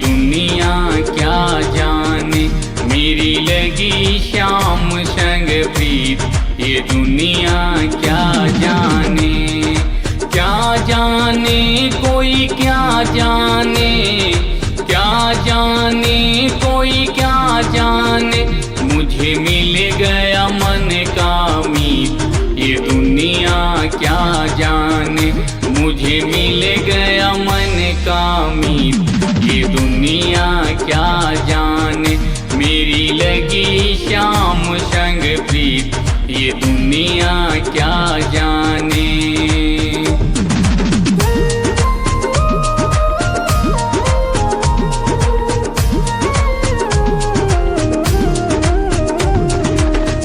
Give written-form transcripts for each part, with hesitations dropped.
दुनिया क्या जाने, मेरी लगी श्याम संग प्रीत। ये दुनिया क्या जाने, क्या जाने कोई क्या जाने, क्या जाने कोई क्या जाने, मुझे मिल गया मन का मीत। ये दुनिया क्या जाने, मुझे मिल गया मन का मीत। ये दुनिया क्या जाने, मेरी लगी श्याम संग प्रीत। ये दुनिया क्या जाने।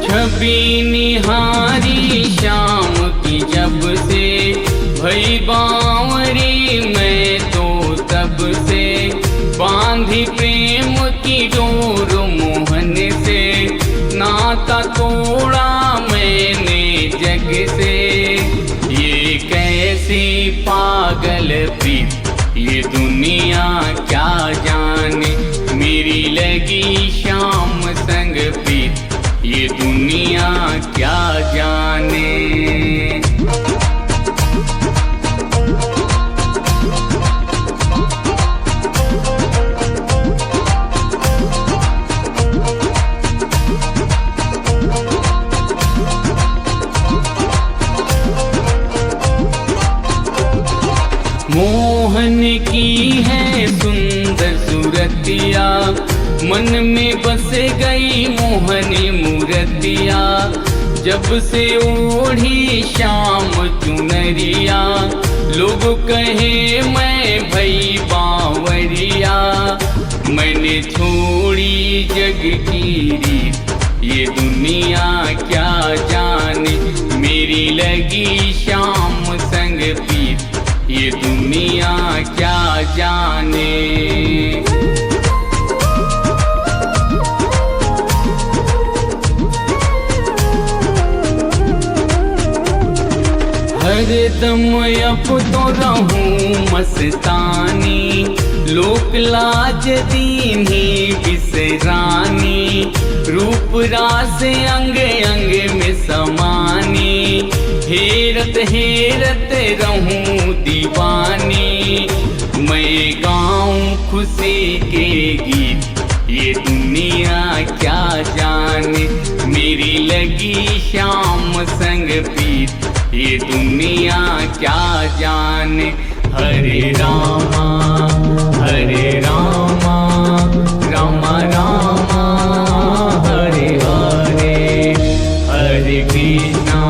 छवि निहारी श्याम की जब से, भई बावरी मैं तो तब से। बांधी प्रेम की डोर मोहन से, नाता तोड़ा मैंने जग से। ये कैसी पागल प्रीत, ये दुनिया क्या जाने, मेरी लगी श्याम संग प्रीत। ये दुनिया क्या जाने। मोहन की है सुंदर सूरतिया, मन में बस गई मोहनी मूर्तिया। जब से ओढ़ी श्याम चुनरिया, लोग कहे मैं भई बावरिया। मैंने छोड़ी जग की रीत, ये दुनिया क्या जाने, मेरी लगी श्याम संग प्रीत। ये दुनिया क्या जाने। हरदम अब तो रहूं मस्तानी, लोक लाज दीन्ही बिसरानी। रूप रास अंग अंग में समानी, हेरत हेरत रहूं दीवानी। मैं गाऊं खुशी के गीत, ये दुनिया क्या जाने, मेरी लगी श्याम संग प्रीत। ये दुनिया क्या जाने। हरे रामा हरे रामा, रामा रामा हरे हरे। हरे कृष्णा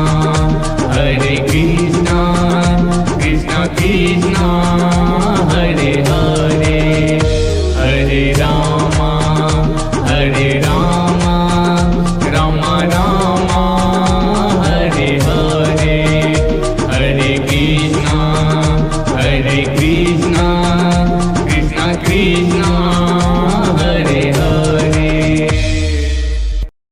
कृष्णा कृष्णा हरे हरे। हरे रामा रामा रामा हरे हरे। हरे कृष्णा कृष्णा कृष्णा